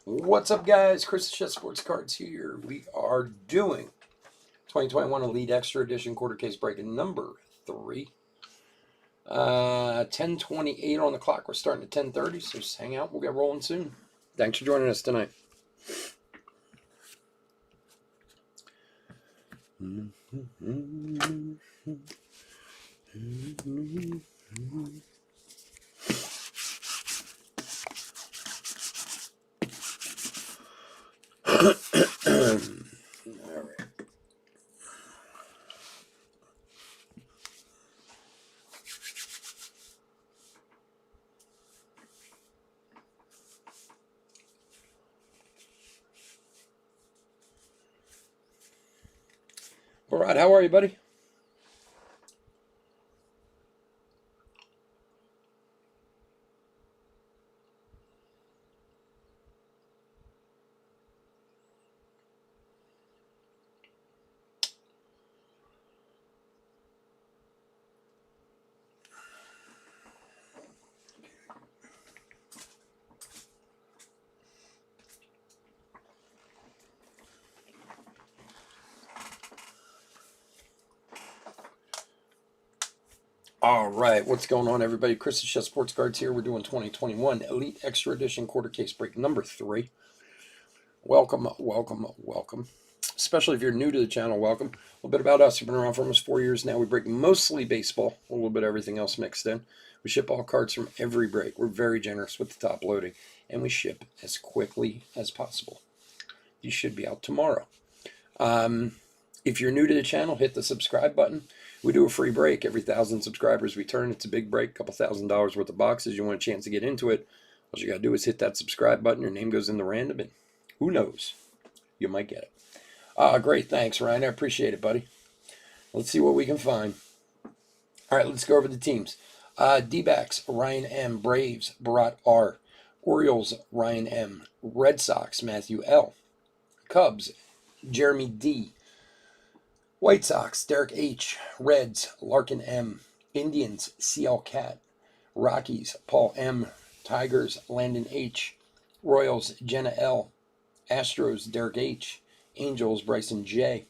What's up, guys? Chris Chess Sports Cards here. We are doing 2021 Elite Extra Edition quarter case break number 3. 10:28 on the clock. We're starting at 10:30, so just hang out. We'll get rolling soon. Thanks for joining us tonight. All right, how are you, buddy? All right, what's going on, everybody? Chris Chess Sports Cards here. We're doing 2021 Elite Extra Edition quarter case break number 3. Welcome, welcome, welcome. Especially if you're new to the channel, welcome. A little bit about us. We've been around for almost 4 years now. We break mostly baseball, a little bit of everything else mixed in. We ship all cards from every break. We're very generous with the top loading, and we ship as quickly as possible. These should be out tomorrow. If you're new to the channel, hit the subscribe button. We do a free break every 1,000 subscribers we turn. It's a big break, a couple $1,000 worth of boxes. You want a chance to get into it, all you got to do is hit that subscribe button. Your name goes in the random, and who knows? You might get it. Great. Thanks, Ryan. I appreciate it, buddy. Let's see what we can find. All right, let's go over the teams. D-backs, Ryan M. Braves, Barat R. Orioles, Ryan M. Red Sox, Matthew L. Cubs, Jeremy D. White Sox, Derek H. Reds, Larkin M. Indians, CL Cat. Rockies, Paul M. Tigers, Landon H. Royals, Jenna L. Astros, Derek H. Angels, Bryson J.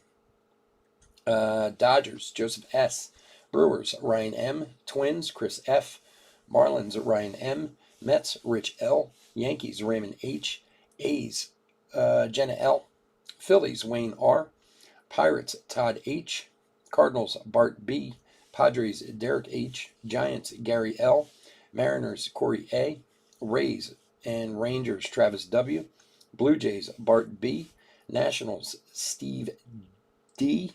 Dodgers, Joseph S. Brewers, Ryan M. Twins, Chris F. Marlins, Ryan M. Mets, Rich L. Yankees, Raymond H. A's, Jenna L. Phillies, Wayne R. Pirates, Todd H. Cardinals, Bart B. Padres, Derek H. Giants, Gary L. Mariners, Corey A. Rays and Rangers, Travis W. Blue Jays, Bart B. Nationals, Steve D.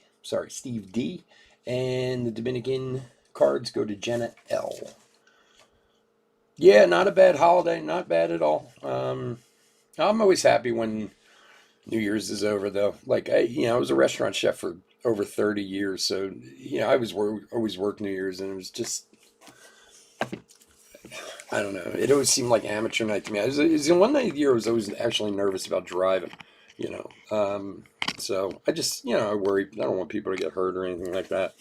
And the Dominican cards go to Jenna L. Yeah, not a bad holiday. Not bad at all. I'm always happy when New Year's is over, though. Like, I was a restaurant chef for over 30 years, so, I always worked New Year's, and it was just, I don't know. It always seemed like amateur night to me. It was the one night of the year I was always actually nervous about driving, So I just, I worry. I don't want people to get hurt or anything like that.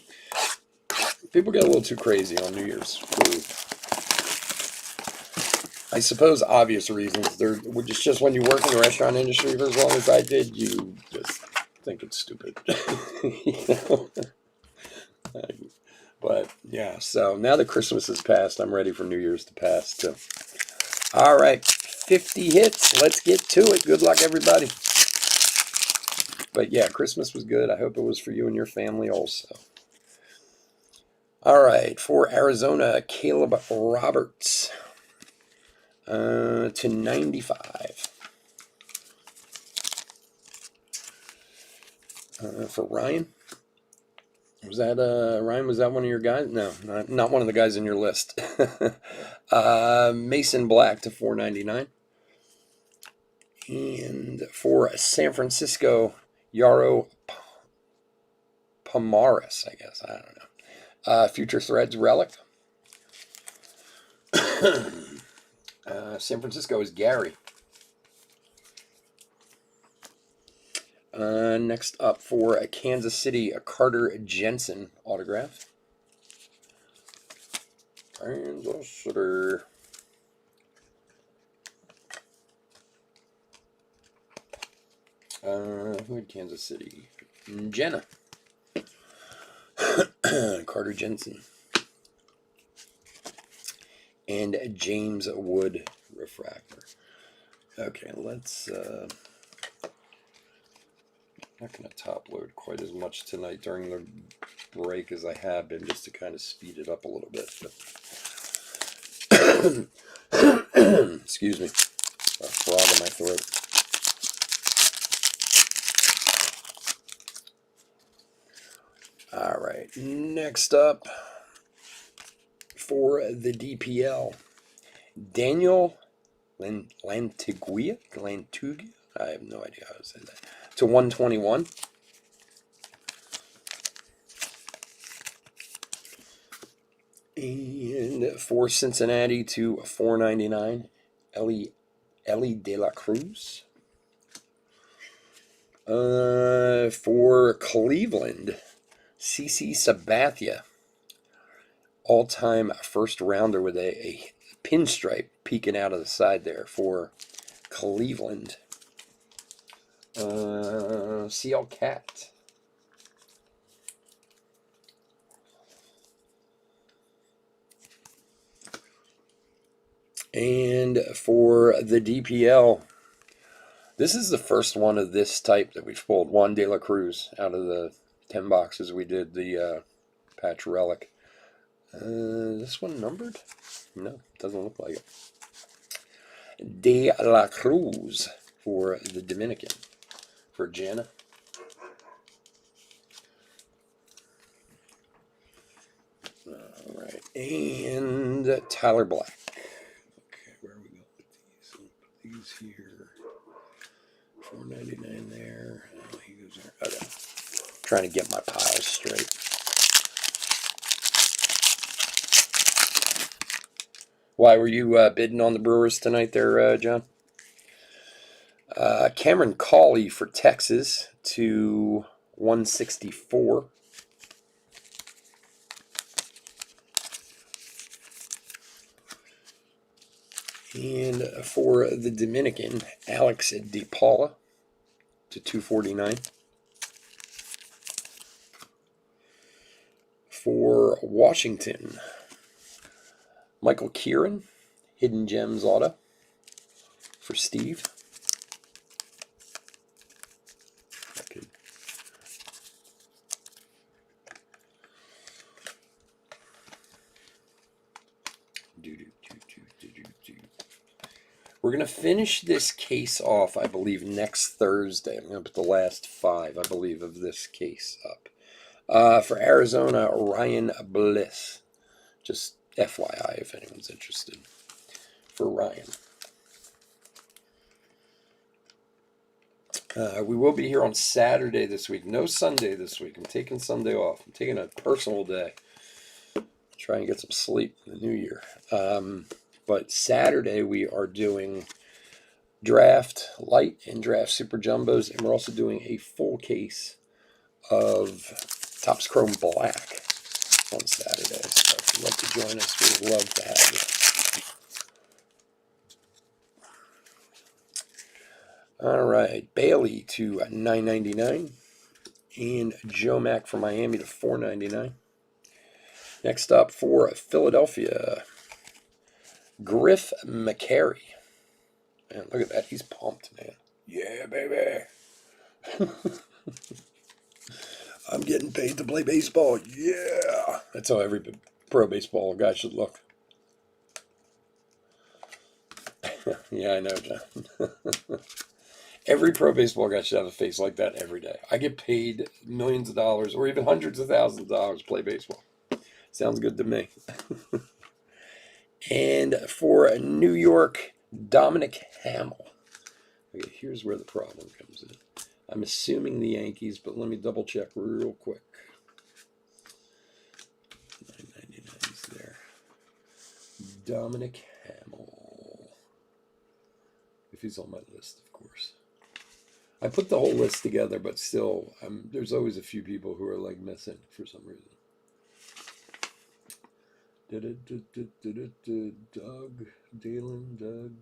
People get a little too crazy on New Year's for, I suppose, obvious reasons. They're just when you work in the restaurant industry for as long as I did, you just think it's stupid. But yeah, so now that Christmas has passed, I'm ready for New Year's to pass too. All right, 50 hits. Let's get to it. Good luck, everybody. But yeah, Christmas was good. I hope it was for you and your family also. All right, for Arizona, Caleb Roberts. To 95. For Ryan. Was that Ryan? Was that one of your guys? No, not one of the guys in your list. Mason Black to 499. And for San Francisco, Yaro Pomaris, I guess. I don't know. Future Threads Relic. San Francisco is Gary. Next up for a Kansas City, a Carter Jensen autograph. Kansas City. Who had Kansas City? Jenna. Carter Jensen. And James Wood refractor. Okay, let's... not going to top load quite as much tonight during the break as I have been, just to kind of speed it up a little bit. But excuse me, a frog in my throat. All right, next up for the DPL, Daniel Lantigua. I have no idea how to say that. To 121. And for Cincinnati to 499, Ellie De La Cruz. For Cleveland, CC Sabathia, all-time first rounder with a pinstripe peeking out of the side there for Cleveland. CL Cat. And for the DPL, this is the first one of this type that we've pulled. Juan De La Cruz out of the 10 boxes we did, the patch relic. This one numbered? No, doesn't look like it. De La Cruz for the Dominican. For Jana. All right, and Tyler Black. Okay, where are we going with these? I'll put these here. $4.99 there. Oh, he goes there. Okay. Trying to get my piles straight. Why were you bidding on the Brewers tonight there, John? Cameron Cawley for Texas to 164. And for the Dominican, Alex DePaula to 249. For Washington, Michael Kieran, Hidden Gems auto for Steve. Okay. We're going to finish this case off, I believe, next Thursday. I'm going to put the last 5, I believe, of this case up. For Arizona, Ryan Bliss. Just FYI if anyone's interested. For Ryan. We will be here on Saturday this week. No Sunday this week. I'm taking Sunday off. I'm taking a personal day. Try and get some sleep in the new year. But Saturday we are doing draft light and draft super jumbos, and we're also doing a full case of Topps Chrome Black on Saturday. So if you'd like to join us, we'd love to have you. All right, Bailey to $9.99, and Joe Mack from Miami to $4.99. Next up for Philadelphia, Griff McCary. Man, look at that. He's pumped, man. Yeah, baby. I'm getting paid to play baseball. Yeah. That's how every pro baseball guy should look. Yeah, I know, John. Every pro baseball guy should have a face like that every day. I get paid millions of dollars or even hundreds of thousands of dollars to play baseball. Sounds good to me. And for New York, Dominic Hamill. Okay, here's where the problem comes in. I'm assuming the Yankees, but let me double check real quick. $9.99 is there. Dominic Hamill. If he's on my list, of course. I put the whole list together, but still, there's always a few people who are like missing for some reason. Doug, Dalen, Doug,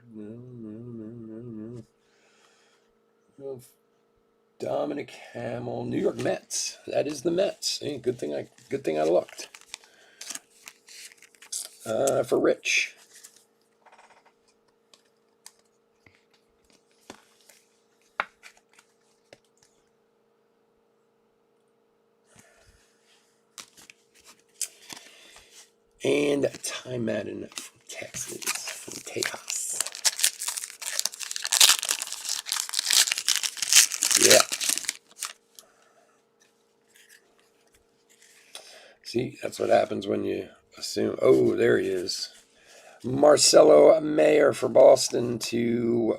no. Dominic Hamill, New York Mets. That is the Mets. Hey, good thing I looked. For Rich. And Ty Madden from Texas, from Tejas. Yeah. See, that's what happens when you assume. Oh, there he is. Marcelo Mayer for Boston to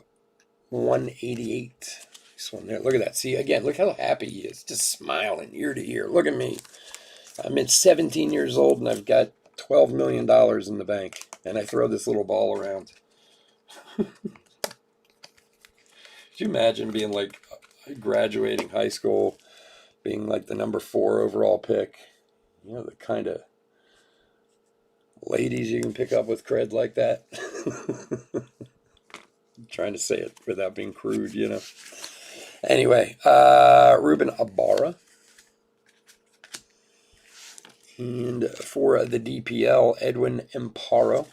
188. This one there. Look at that. See, again, look how happy he is. Just smiling ear to ear. Look at me. I'm at 17 years old and I've got $12 million in the bank. And I throw this little ball around. Could you imagine being like graduating high school, being like the number 4 overall pick? You know, the kind of ladies you can pick up with cred like that. I'm trying to say it without being crude, you know. Anyway, Ruben Ibarra. And for the DPL, Edwin Amparo.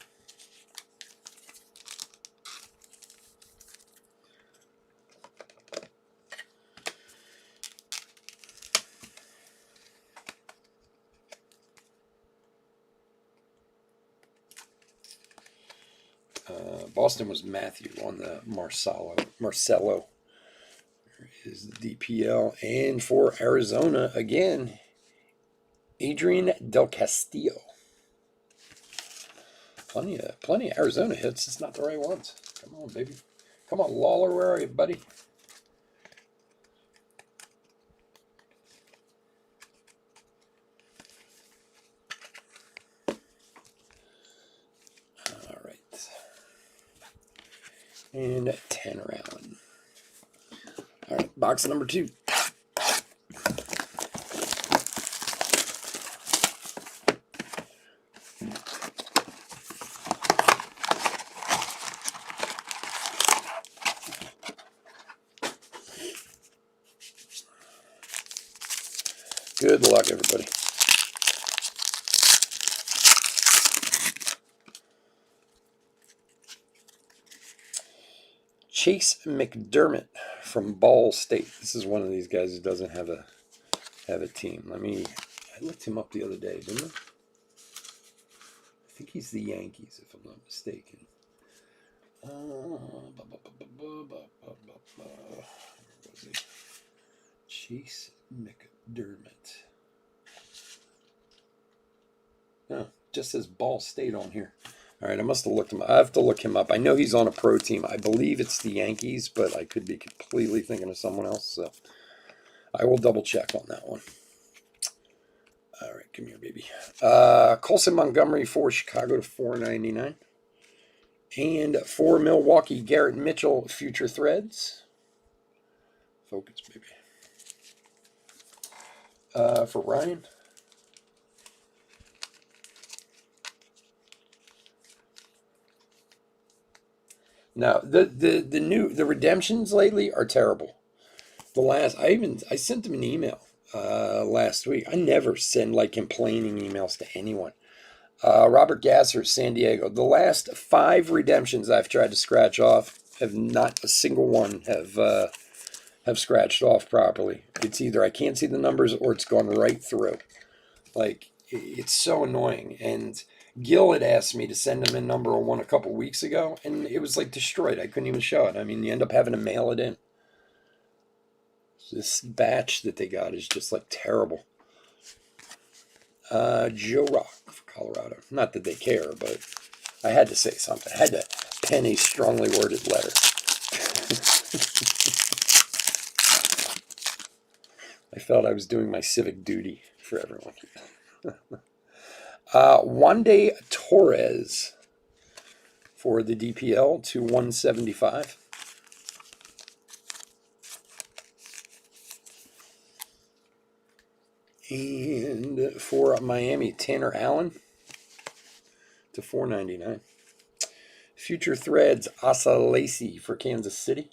Boston was Matthew on the Marcelo. There is the DPL. And for Arizona, again, Adrian Del Castillo. Plenty of Arizona hits, just not the right ones. Come on, baby. Come on, Lawler, where are you, buddy? All right. And 10 round. All right, box number 2. Good luck, everybody. Chase McDermott from Ball State. This is one of these guys who doesn't have a team. I looked him up the other day, didn't I? I think he's the Yankees, if I'm not mistaken. Where was he? Chase McDermott. No, just says Ball State on here. All right, I must have looked him up. I have to look him up. I know he's on a pro team. I believe it's the Yankees, but I could be completely thinking of someone else. So I will double check on that one. All right, come here, baby. Colson Montgomery for Chicago to $4.99. And for Milwaukee, Garrett Mitchell, Future Threads. Focus, baby. For Ryan. Now, the redemptions lately are terrible. I sent them an email last week. I never send like complaining emails to anyone. Robert Gasser, San Diego. The last 5 redemptions I've tried to scratch off have not a single one have scratched off properly. It's either I can't see the numbers or it's gone right through. Like, it's so annoying. And Gil had asked me to send him in number 1 a couple weeks ago, and it was like destroyed. I couldn't even show it. I mean, you end up having to mail it in. This batch that they got is just like terrible. Joe Rock for Colorado. Not that they care, but I had to say something. I had to pen a strongly worded letter. I felt I was doing my civic duty for everyone. Wande Torres for the DPL to 175. And for Miami, Tanner Allen to $4.99. Future Threads, Asa Lacy for Kansas City.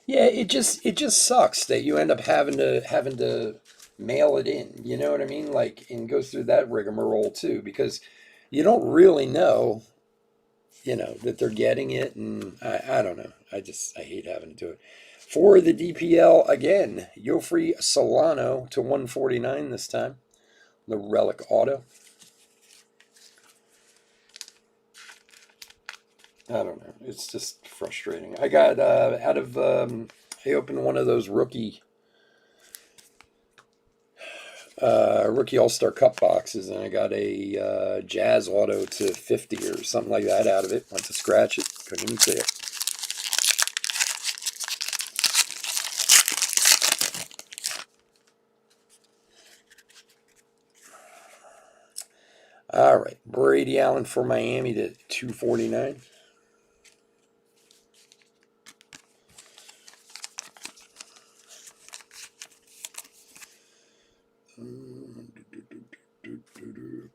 Yeah, it just sucks that you end up having to mail it in. You know what I mean? Like, and go through that rigmarole too, because you don't really know, that they're getting it, and I don't know. I hate having to do it. For the DPL again, Yofri Solano to 149 this time. The relic auto. I don't know. It's just frustrating. I got I opened one of those rookie All-Star Cup boxes, and I got a Jazz auto to 50 or something like that out of it. Went to scratch it. Couldn't even see it. All right. Brady Allen for Miami to 249.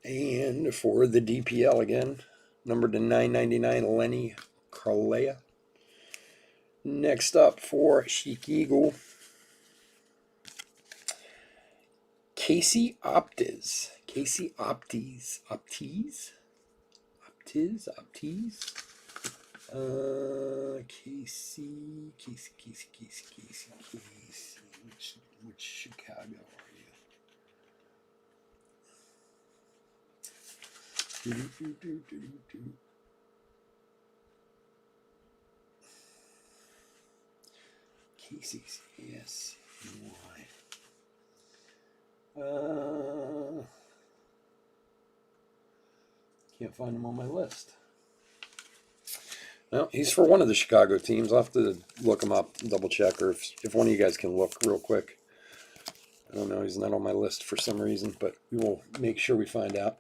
And for the DPL again, number to 999, Lenny Carlea. Next up for Chic Eagle, Casey Optiz. Casey Optiz. Optiz. Casey. Which Chicago are you? Casey's, yes. Why? Can't find him on my list. Well, he's for one of the Chicago teams. I'll have to look him up, double check, or if one of you guys can look real quick. I don't know. He's not on my list for some reason, but we will make sure we find out.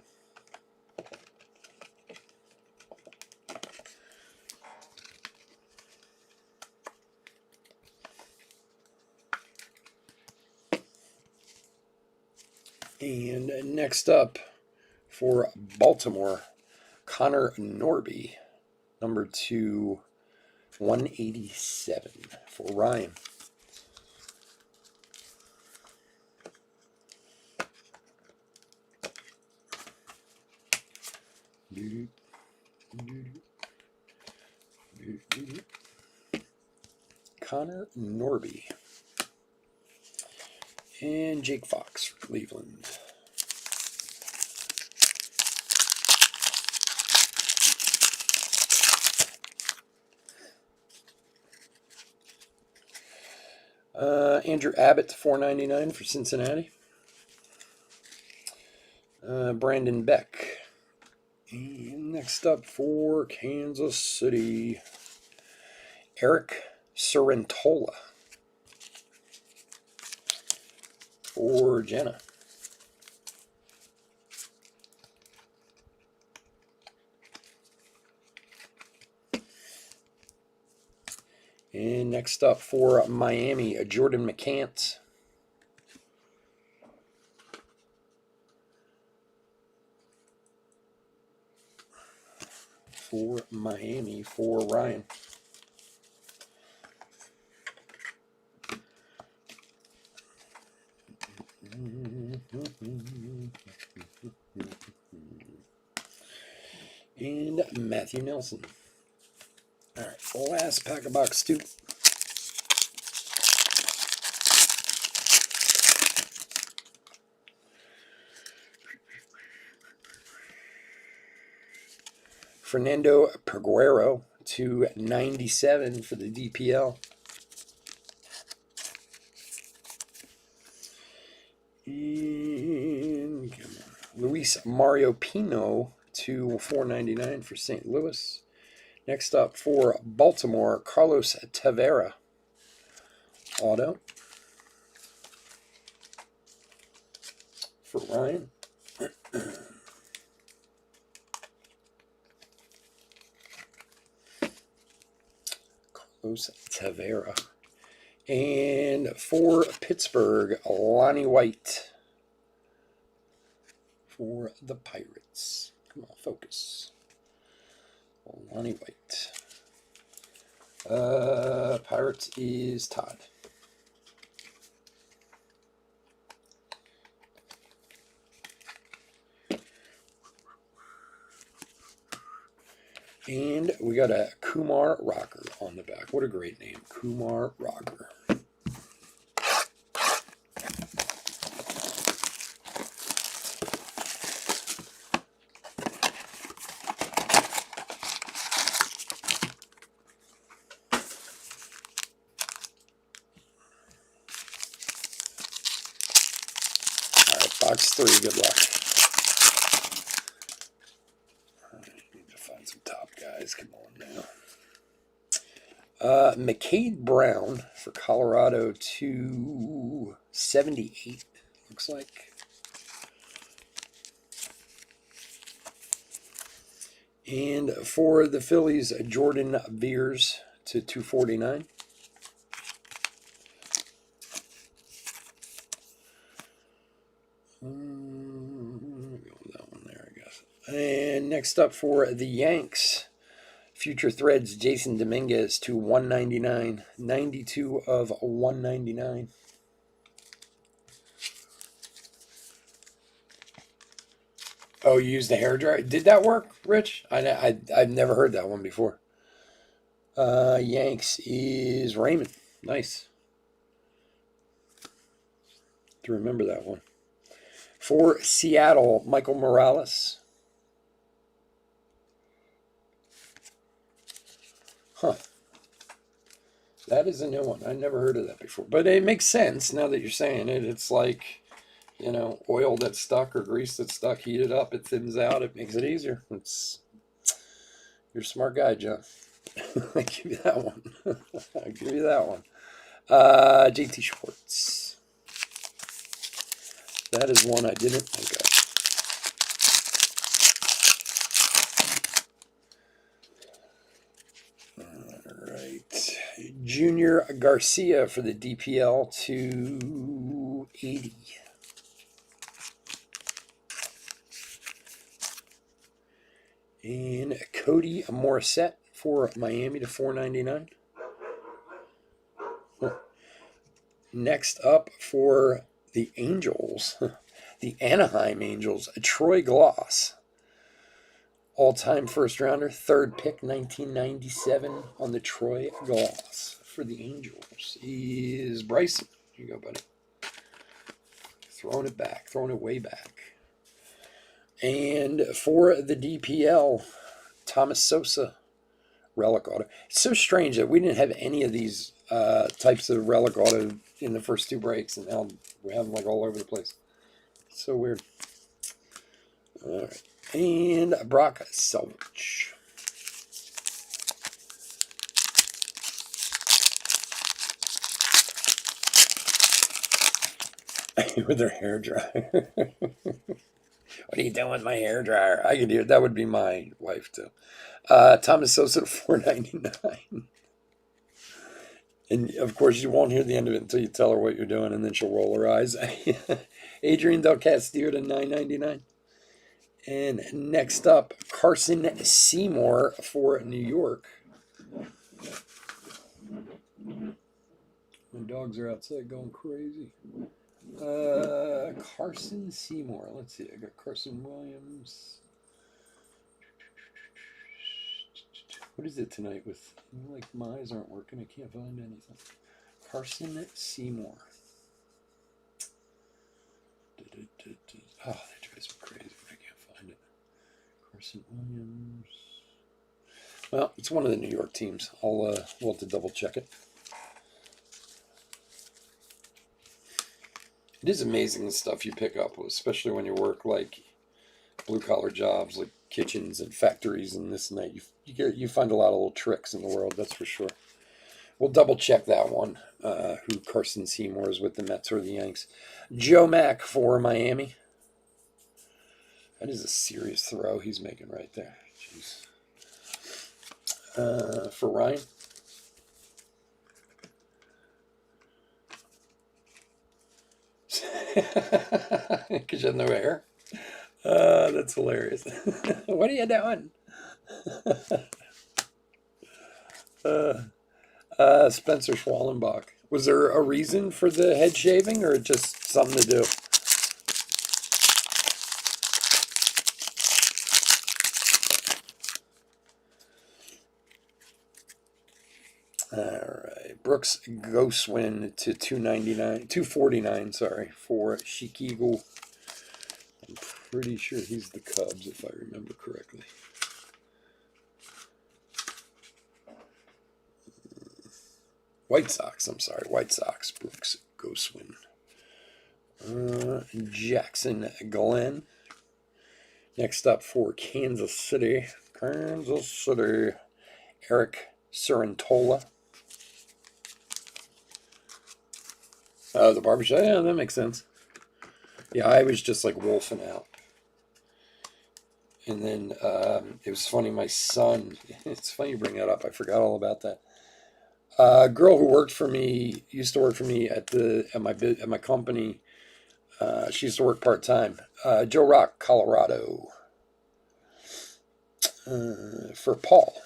And next up for Baltimore, Connor Norby, number 2, 187 for Ryan. Connor Norby. And Jake Fox for Cleveland. Andrew Abbott to $4.99 for Cincinnati. Brandon Beck. And next up for Kansas City, Eric Sorrentola for Jenna. And next up for Miami, Jordan McCants. For Miami, for Ryan. And Matthew Nelson. All right, last pack of box 2. Fernando Peguero to 97 for the DPL. And Luis Mario Pino to $4.99 for St. Louis. Next up for Baltimore, Carlos Tavera auto for Ryan. Carlos Tavera. And for Pittsburgh, Lonnie White for the Pirates. Come on, focus. Lonnie White. Pirates is Todd. And we got a Kumar Rocker on the back. What a great name, Kumar Rocker. All right, box 3, good luck. All right, need to find some top guys. Come on now. McCade Brown for Colorado, 278, looks like. And for the Phillies, Jordan Veers to 249. That one there, I guess. And next up for the Yanks, Future Threads, Jason Dominguez to 199. 92 of 199. Oh, you used the hairdryer? Did that work, Rich? I've never heard that one before. Yanks is Raymond. Nice. To remember that one. For Seattle, Michael Morales. Huh. That is a new one. I never heard of that before. But it makes sense now that you're saying it. It's like, you know, oil that's stuck or grease that's stuck, heat it up, it thins out, it makes it easier. You're a smart guy, John. I give you that one. I give you that one. JT Schwartz. That is one I didn't think of. All right. Junior Garcia for the DPL, 280. And Cody Morissette for Miami to 499. Next up for the Angels, the Anaheim Angels, Troy Gloss. All-time first rounder, third pick, 1997 on the Troy Gloss. For the Angels is Bryson. Here you go, buddy. Throwing it back, throwing it way back. And for the DPL, Thomas Sosa, relic auto. It's so strange that we didn't have any of these types of relic auto in the first 2 breaks, and now we have them like all over the place. It's so weird. All right. And Brock Selvich. With their hair dryer. What are you doing with my hair dryer? I can do it. That would be my wife too. Thomas Sosa to 499. And of course, you won't hear the end of it until you tell her what you're doing, and then she'll roll her eyes. Adrian Del Castillo to 999. And next up, Carson Seymour for New York. My dogs are outside going crazy. Carson Seymour. Let's see. I got Carson Williams. What is it tonight with, like, my eyes aren't working. I can't find anything. Carson Seymour. Oh, that drives me crazy when I can't find it. Carson Williams. Well, it's one of the New York teams. We'll have to double check it. It is amazing the stuff you pick up, especially when you work like blue-collar jobs, like kitchens and factories and this and that. You find a lot of little tricks in the world, that's for sure. We'll double-check that one, who Carson Seymour is with, the Mets or the Yanks. Joe Mack for Miami. That is a serious throw he's making right there. Jeez. For Ryan. Because you have no hair. That's hilarious. What are you doing? Spencer Schwallenbach. Was there a reason for the head shaving, or just something to do? All right, Brooks Goswin to 299, 249. Sorry, for Chic Eagle. I'm pretty sure he's the Cubs, if I remember correctly. White Sox. I'm sorry, White Sox. Brooks Goswin. Jackson Glenn. Next up for Kansas City. Eric Sarantola. Oh, the barbershop. Yeah, that makes sense. Yeah, I was just like wolfing out. And then it was funny, my son, it's funny you bring that up. I forgot all about that. A girl who worked for me, used to work for me at my company. She used to work part-time. Joe Rock, Colorado. For Paul.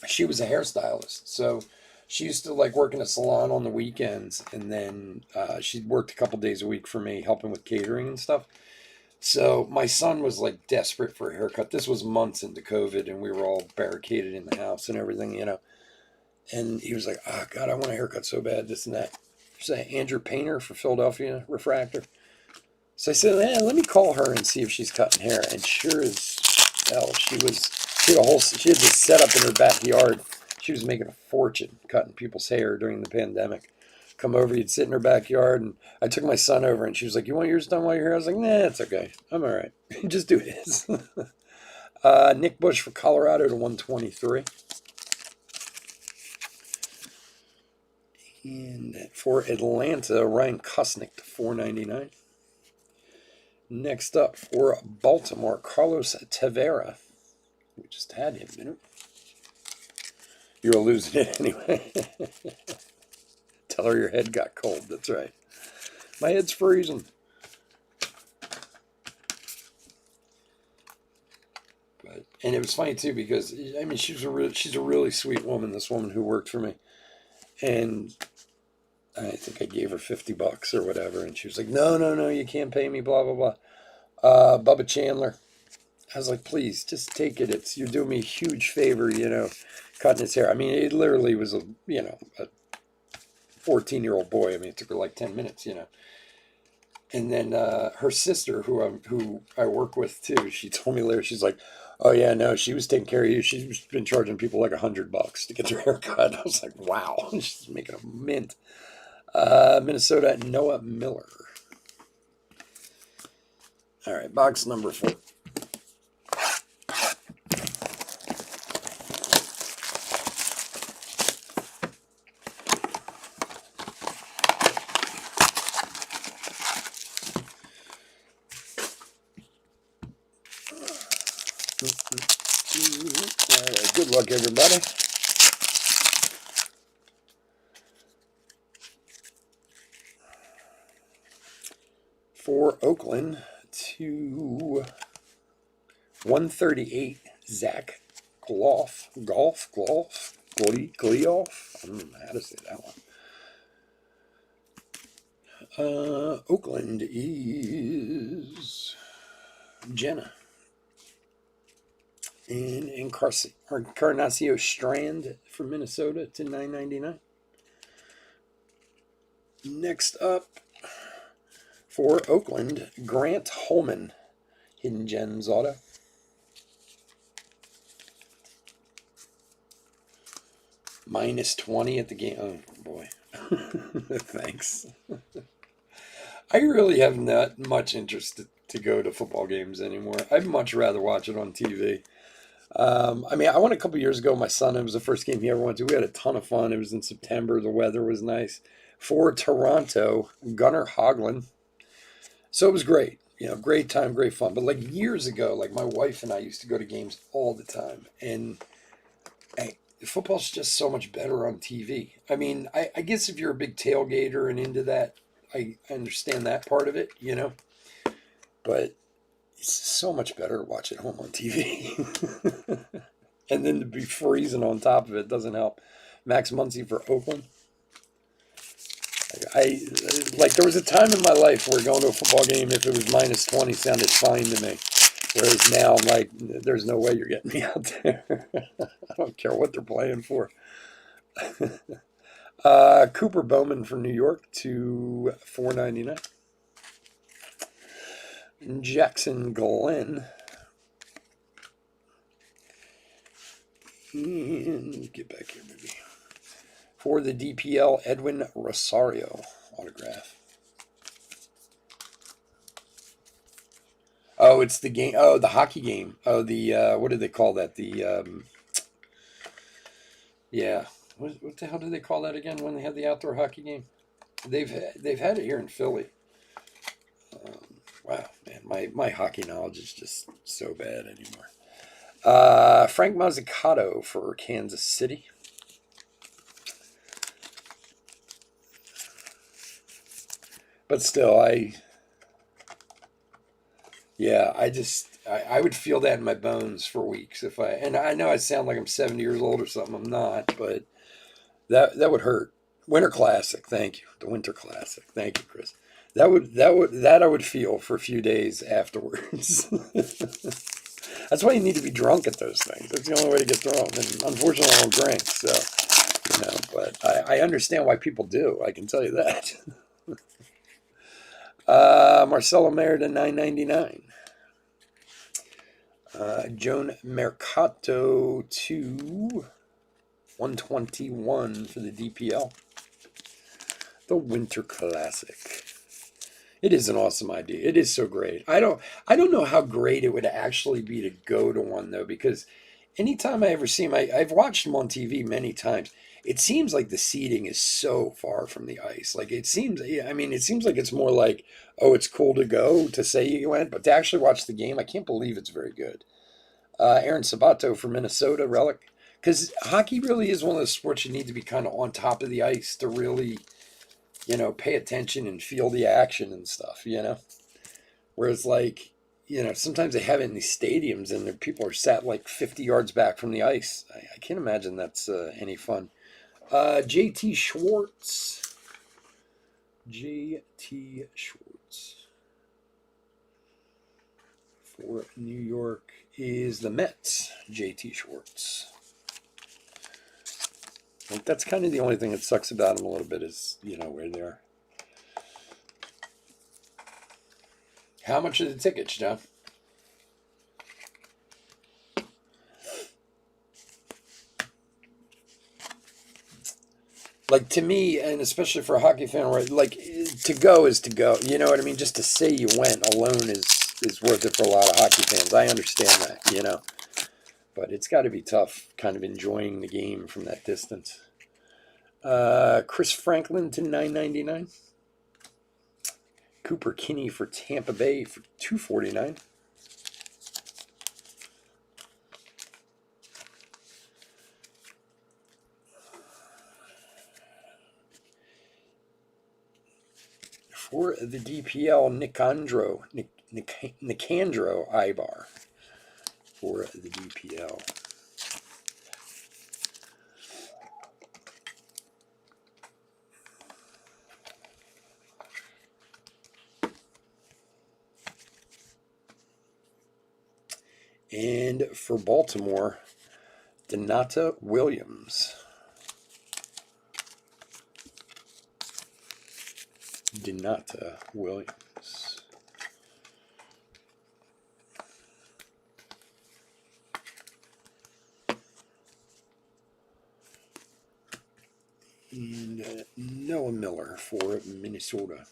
She was a hairstylist. So she used to like work in a salon on the weekends, and then she worked a couple days a week for me, helping with catering and stuff. So my son was like desperate for a haircut. This was months into COVID, and we were all barricaded in the house and everything, you know. And he was like, "Oh God, I want a haircut so bad, this and that." She's like, Andrew Painter for Philadelphia Refractor. So I said, let me call her and see if she's cutting hair. And sure as hell, she had this setup in her backyard. She was making a fortune cutting people's hair during the pandemic. Come over, you'd sit in her backyard, and I took my son over, and she was like, "You want yours done while you're here?" I was like, "Nah, it's okay. I'm all right. Just do this." Nick Bush for Colorado to 123. And for Atlanta, Ryan Kusnick to 499. Next up for Baltimore, Carlos Tavera. We just had him, didn't we? You were losing it anyway. Tell her your head got cold. That's right. My head's freezing. And it was funny too, because I mean she's a really sweet woman. This woman who worked for me, and I think I gave her $50 or whatever, and she was like, "No, you can't pay me." Blah blah blah. Bubba Chandler. I was like, "Please, just take it. You're doing me a huge favor, cutting his hair." I mean, it literally was a 14-year-old boy. I mean, it took her like 10 minutes, And then her sister, who I work with too, she told me later, she's like, "Oh yeah, no, she was taking care of you. She's been charging people like $100 to get their hair cut." I was like, "Wow," she's making a mint. Minnesota, Noah Miller. All right, box number 4. All right, good luck, everybody. For Oakland to 138, Zach Gloff. Glioff. I don't know how to say that one. Oakland is Jenna. And Encarnacio Strand from Minnesota to 999. Next up for Oakland, Grant Holman, Hidden Gems Auto. -20 at the game. Oh boy. Thanks. I really have not much interest to go to football games anymore. I'd much rather watch it on TV. I mean, I went a couple years ago. My son, it was the first game he ever went to. We had a ton of fun. It was in September. The weather was nice. For Toronto, Gunnar Hoglund. So it was great. Great time, great fun. But like years ago, like my wife and I used to go to games all the time. And football's just so much better on TV. I mean, I guess if you're a big tailgater and into that, I understand that part of it, but it's so much better to watch at home on TV. And then to be freezing on top of it doesn't help. Max Muncy for Oakland. I like there was a time in my life where going to a football game, if it was minus 20, sounded fine to me. Whereas now I'm like, there's no way you're getting me out there. I don't care what they're playing for. Cooper Bowman from New York to $4.99. Jackson Glenn. And get back here, maybe. For the DPL, Edwin Rosario autograph. Oh, it's the game. Oh, the hockey game. Oh, the what do they call that? Yeah. What the hell do they call that again when they had the outdoor hockey game? They've had it here in Philly. Wow, man, my hockey knowledge is just so bad anymore. Frank Mazzucato for Kansas City. But still, I would feel that in my bones for weeks and I know I sound like I'm 70 years old or something. I'm not, but that would hurt. Winter Classic, thank you. The Winter Classic, thank you, Chris. That I would feel for a few days afterwards. That's why you need to be drunk at those things. That's the only way to get through them. And unfortunately, I don't drink, so But I understand why people do. I can tell you that. Marcelo Mayer to $9.99. Joan Mercato to $121 for the DPL. The Winter Classic. It is an awesome idea. It is so great. I don't know how great it would actually be to go to one though, because anytime I ever see them, I've watched them on TV many times. It seems like the seating is so far from the ice. Like it seems like it's more like, oh, it's cool to go to say you went, but to actually watch the game, I can't believe it's very good. Aaron Sabato for Minnesota, relic. Because hockey really is one of those sports you need to be kind of on top of the ice to really, pay attention and feel the action and stuff, Whereas, like, sometimes they have it in these stadiums and people are sat like 50 yards back from the ice. I can't imagine that's any fun. JT Schwartz. JT Schwartz. For New York is the Mets. JT Schwartz. Like, that's kind of the only thing that sucks about them a little bit is, where they are. How much are the tickets, John? Like, to me, and especially for a hockey fan, right, like, to go is to go. You know what I mean? Just to say you went alone is worth it for a lot of hockey fans. I understand that, But it's got to be tough kind of enjoying the game from that distance. Chris Franklin to $9.99. Cooper Kinney for Tampa Bay for $2.49. For the DPL, Nicandro Ibar for the DPL. And for Baltimore, Donata Williams. Donata Williams. And Noah Miller for Minnesota.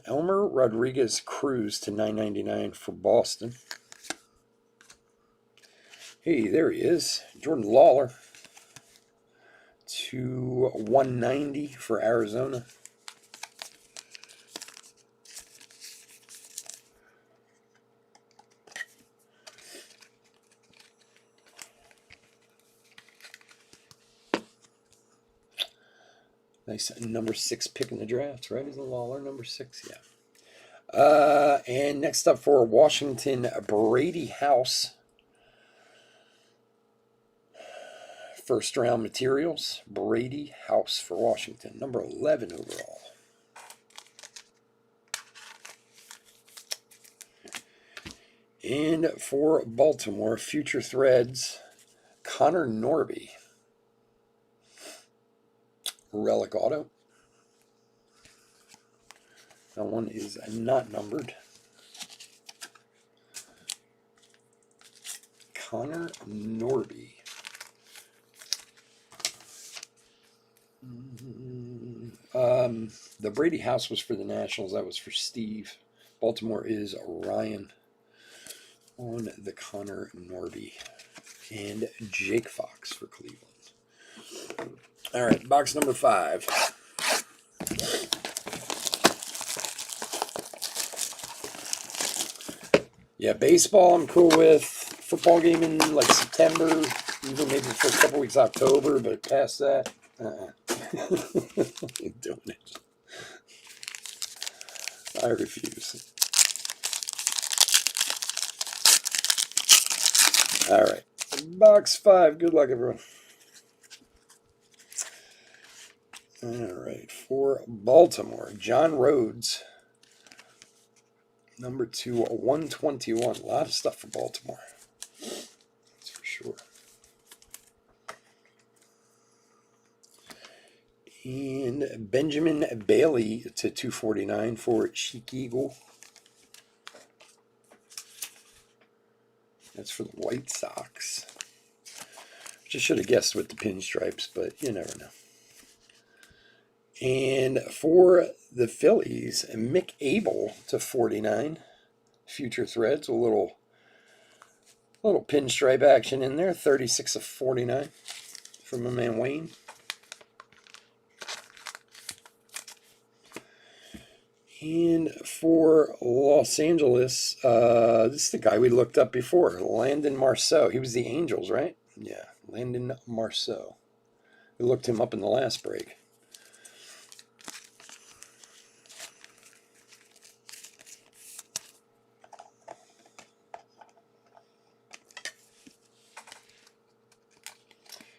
Elmer Rodriguez Cruz to $9.99 for Boston. Hey, there he is. Jordan Lawler to $190 for Arizona. Nice number 6 pick in the draft, right? Isn't Lawler number 6? Yeah. And next up for Washington, Brady House. First round materials, Brady House for Washington, number 11 overall. And for Baltimore, Future Threads, Connor Norby. Relic auto. That one is not numbered. Connor Norby. The Brady House was for the Nationals. That was for Steve. Baltimore is Ryan on the Connor Norby. And Jake Fox for Cleveland. All right, box number 5. Yeah, baseball I'm cool with. Football game in like September, even maybe the first couple weeks October, but past that, ain't doing it. I refuse. All right, box 5. Good luck, everyone. All right, for Baltimore, John Rhodes, number 2, 121. A lot of stuff for Baltimore. That's for sure. And Benjamin Bailey to 249 for Chicago. That's for the White Sox. Just should have guessed with the pinstripes, but you never know. And for the Phillies, Mick Abel to 49. Future Threads, a little pinstripe action in there. 36 of 49 from my man Wayne. And for Los Angeles, this is the guy we looked up before, Landon Marceau. He was the Angels, right? Yeah, Landon Marceau. We looked him up in the last break.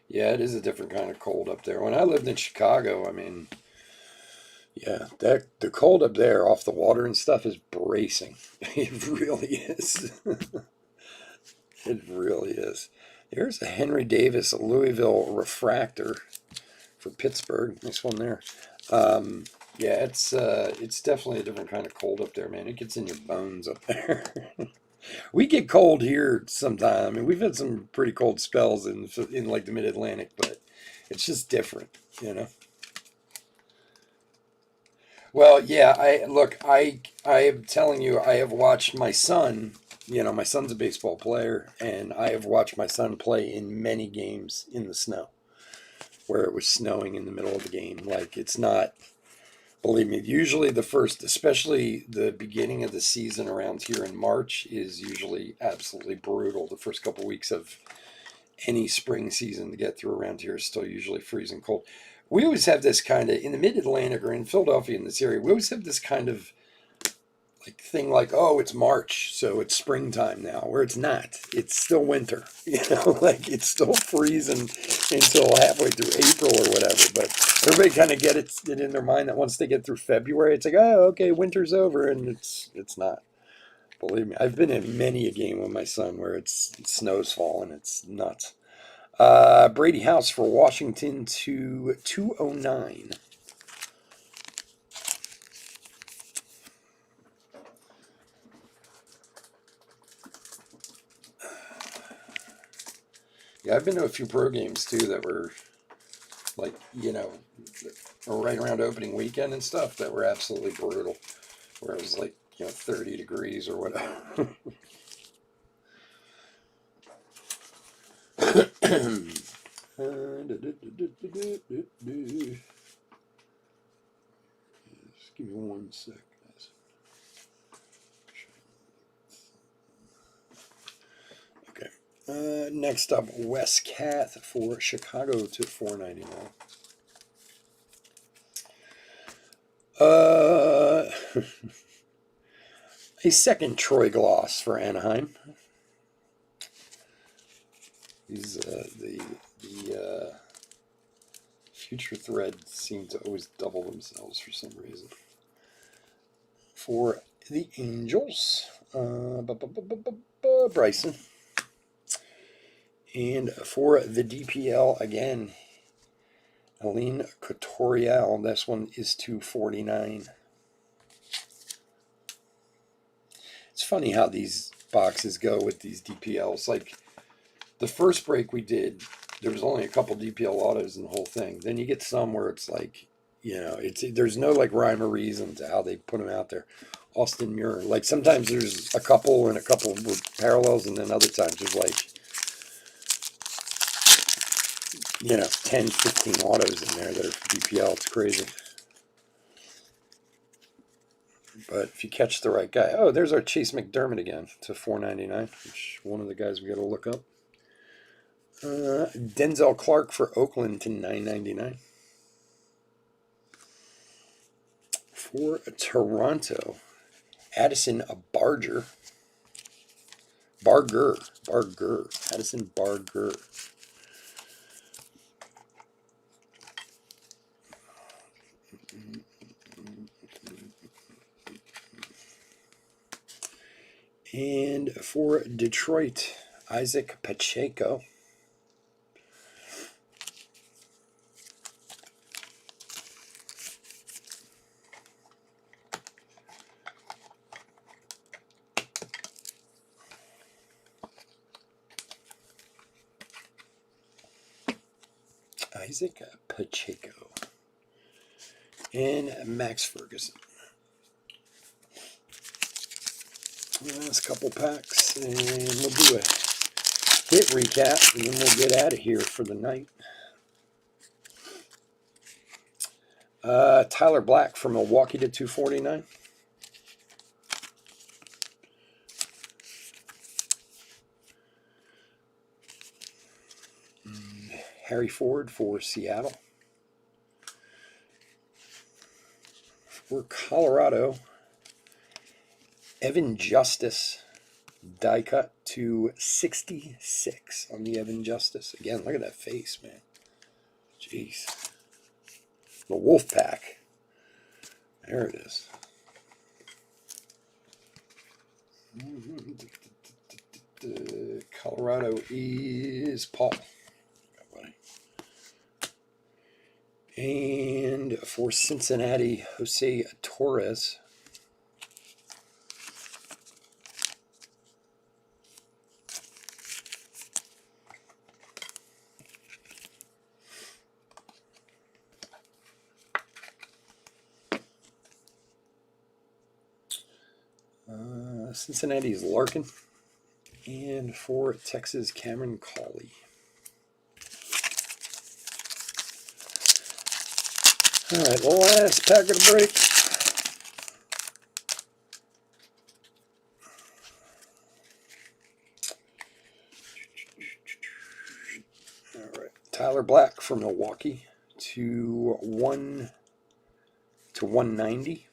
Yeah, it is a different kind of cold up there. When I lived in Chicago, I mean, yeah, the cold up there off the water and stuff is bracing. It really is. It really is. Here's a Henry Davis Louisville refractor for Pittsburgh. Nice one there. Yeah, it's definitely a different kind of cold up there, man. It gets in your bones up there. We get cold here sometime. I mean, we've had some pretty cold spells in like the Mid-Atlantic, but it's just different, you know. Well, yeah, I am telling you, I have watched my son, you know, my son's a baseball player, and I have watched my son play in many games in the snow where it was snowing in the middle of the game. Like, it's not, believe me, usually the first, especially the beginning of the season around here in March, is usually absolutely brutal. The first couple weeks of any spring season to get through around here is still usually freezing cold. We always have this kind of, in the Mid-Atlantic or in Philadelphia in this area, we always have this kind of like thing like, oh, it's March, so it's springtime now, where it's not. It's still winter, you know, like it's still freezing until halfway through April or whatever. But everybody kind of get it in their mind that once they get through February, it's like, oh, okay, winter's over, and it's not. Believe me, I've been in many a game with my son where it snow's falling. It's nuts. Brady House for Washington to 209. Yeah, I've been to a few pro games too that were like, you know, right around opening weekend and stuff that were absolutely brutal, where it was like, you know, 30 degrees or whatever. Just give me 1 sec, guys. Okay. Next up, Wes Kath for Chicago to 499. A second Troy gloss for Anaheim. These the future threads seem to always double themselves for some reason. For the Angels, Bryson. And for the DPL, again, Aline Couturiel. This one is $249. It's funny how these boxes go with these DPLs. Like, the first break we did, there was only a couple DPL autos in the whole thing. Then you get some where it's like, you know, there's no like rhyme or reason to how they put them out there. Austin Muir. Like, sometimes there's a couple and a couple with parallels, and then other times there's like, you know, 10, 15 autos in there that are for DPL. It's crazy. But if you catch the right guy. Oh, there's our Chase McDermott again to $4.99, which one of the guys we got to look up. Denzel Clark for Oakland to $9.99. For Toronto, Addison Barger. Addison Barger. And for Detroit, Isaac Pacheco. Isaac Pacheco. And Max Ferguson. Last couple packs, and we'll do a hit recap, and then we'll get out of here for the night. Tyler Black from Milwaukee to $249. Harry Ford for Seattle. For Colorado, Evan Justice, die cut to 66 on the Evan Justice. Again, look at that face, man. Jeez. The Wolf Pack. There it is. Colorado is Paul. And for Cincinnati, Jose Torres. Cincinnati's Larkin. And for Texas, Cameron Cawley. All right, last pack of the break. All right, Tyler Black from Milwaukee to 190.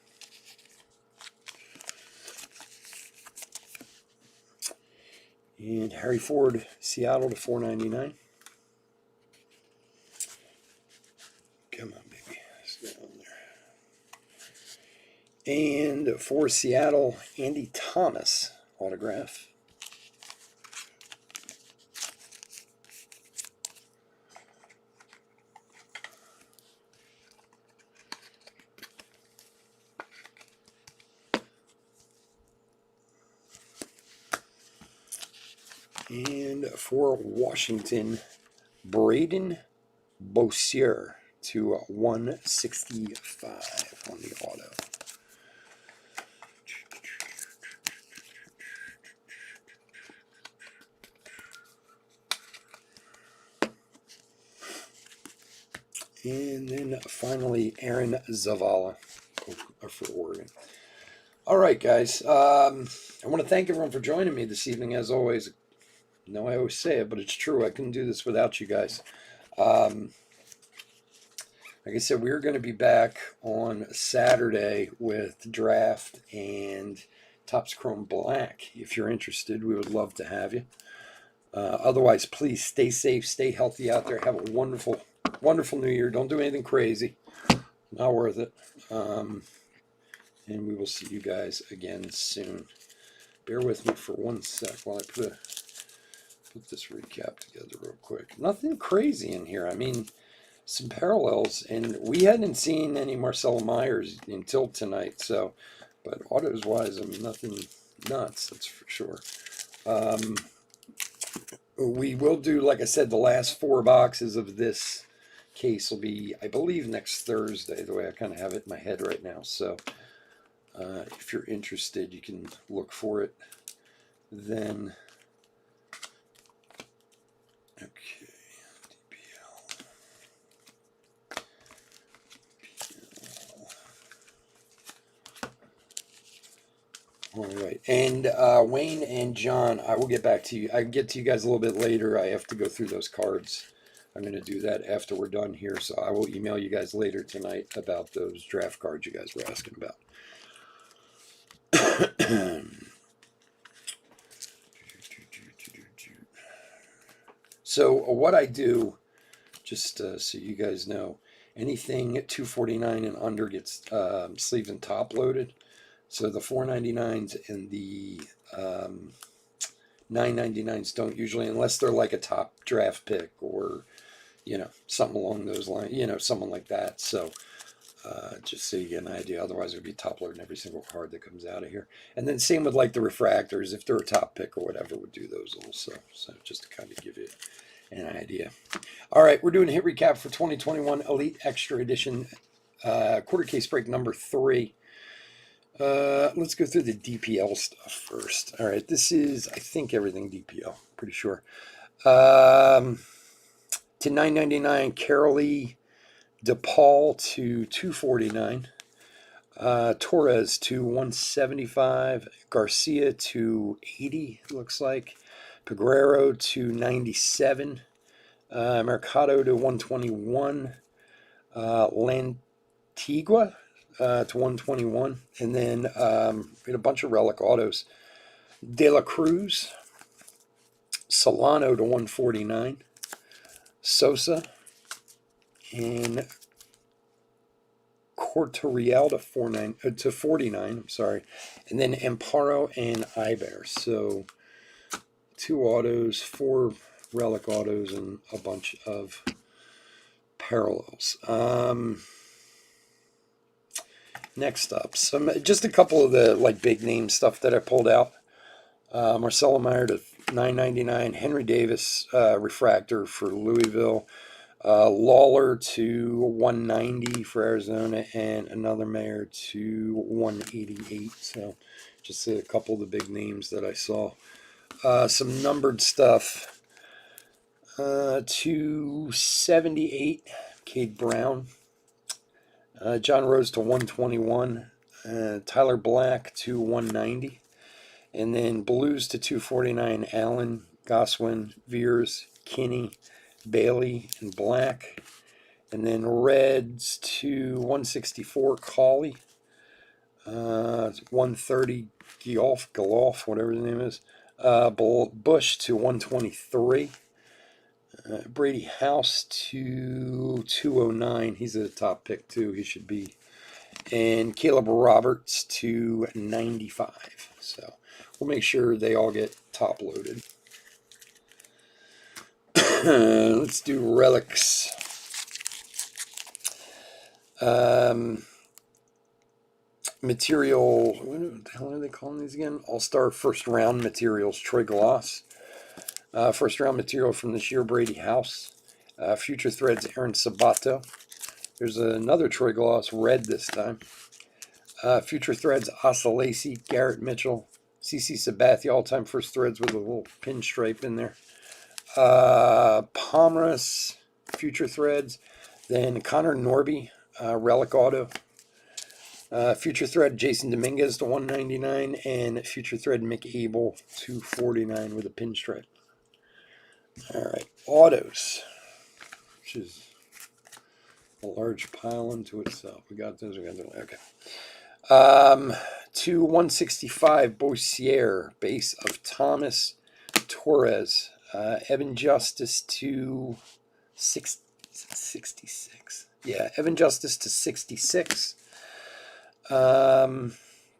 And Harry Ford, Seattle to $4.99. Come on, baby. Let's get on there. And for Seattle, Andy Thomas autograph. And for Washington, Braden Bossier to 165 on the auto. And then finally, Aaron Zavala for Oregon. All right, guys. I want to thank everyone for joining me this evening, as always. I know I always say it, but it's true. I couldn't do this without you guys. Like I said, we're going to be back on Saturday with draft and Topps Chrome Black. If you're interested, we would love to have you. Otherwise, please stay safe, stay healthy out there. Have a wonderful, wonderful new year. Don't do anything crazy. Not worth it. And we will see you guys again soon. Bear with me for 1 sec while I put this recap together real quick. Nothing crazy in here. I mean, some parallels, and we hadn't seen any Marcelo Myers until tonight. So, but autos wise, I mean, nothing nuts. That's for sure. We will do, like I said, the last 4 boxes of this case will be, I believe, next Thursday, the way I kind of have it in my head right now. So if you're interested, you can look for it then. Okay, DPL. All right, and Wayne and John, I will get back to you. I can get to you guys a little bit later. I have to go through those cards. I'm going to do that after we're done here, so I will email you guys later tonight about those draft cards you guys were asking about. So what I do, just so you guys know, anything at 249 and under gets sleeve and top loaded. So the 499s and the 999s don't usually, unless they're like a top draft pick or, you know, something along those lines, you know, someone like that. So just so you get an idea. Otherwise, it would be top loading every single card that comes out of here. And then same with like the refractors. If they're a top pick or whatever, would do those also. So just to kind of give you an idea. All right, we're doing a hit recap for 2021 Elite Extra Edition quarter case break number 3. Let's go through the DPL stuff first. All right, this is, I think, everything DPL. Pretty sure. To 999, Carolee DePaul to 249. Torres to 175. Garcia to 80, looks like. Peguero to 97. Mercado to 121. Lantigua to 121. And then we had a bunch of relic autos. De La Cruz. Solano to 149. Sosa. And Cortorial to 49. I'm sorry. And then Amparo and Iber. So 2 autos, 4 relic autos, and a bunch of parallels. Next up, just a couple of the like big name stuff that I pulled out. Marcelo Meyer to 999. Henry Davis refractor for Louisville. Lawler to 190 for Arizona, and another Mayer to 188. So just a couple of the big names that I saw. Some numbered stuff. 278, Cade Brown. John Rose to 121. Tyler Black to 190. And then Blues to 249, Allen, Goswin, Veers, Kinney, Bailey, and Black. And then Reds to 164, Cawley. 130, Golf, whatever his name is. Bush to 123. Brady House to 209. He's a top pick too. He should be. And Caleb Roberts to 95. So we'll make sure they all get top loaded. Let's do relics. Material. What the hell are they calling these again? All-Star first round materials. Troy Gloss. First round material from this year, Brady House. Future Threads, Aaron Sabato. There's another Troy Gloss, red this time. Future Threads, Asa Lacy, Garrett Mitchell, CC Sabathia, all-time first Threads with a little pinstripe in there. Pomeroy, Future Threads. Then Connor Norby, Relic Auto. Future Thread, Jason Dominguez to 199. And Future Thread, Mick Abel, 249 with a pinstripe. All right, autos, which is A large pile unto itself. We got those. We got those. Okay. To 165, Boissier, base of Thomas Torres. Evan Justice to 66. Yeah, Evan Justice to 66.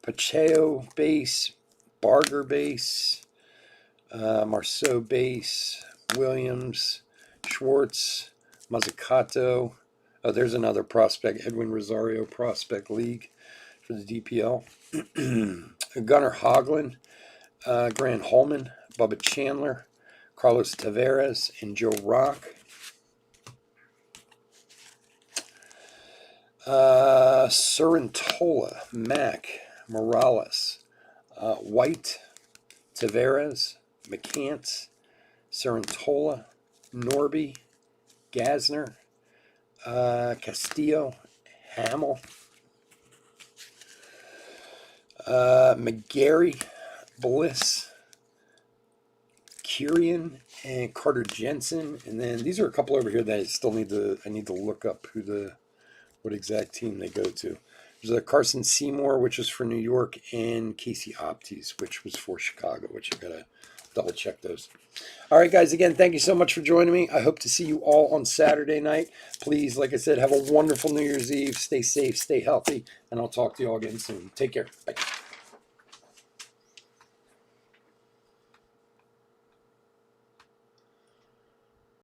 Pacheco base, Barger base, Marceau base, Williams, Schwartz, Mazzucato. Oh, there's another prospect, Edwin Rosario Prospect League for the DPL. Gunnar Hoglund, Grant Holman, Bubba Chandler, Carlos Tavares, and Joe Rock. Surantola, Mack, Morales, White, Tavares, McCants, Surantola, Norby, Gasner, Castillo, Hamill, McGarry, Bliss, Kirian, and Carter Jensen. And then these are a couple over here that I still need to look up what exact team they go to. There's a Carson Seymour, which is for New York, and Casey Opties, which was for Chicago, which you gotta double check those. All right, guys, again, thank you so much for joining me. I hope to see you all on Saturday night. Please, like I said, have a wonderful New Year's Eve. Stay safe, stay healthy, and I'll talk to you all again soon. Take care. Bye.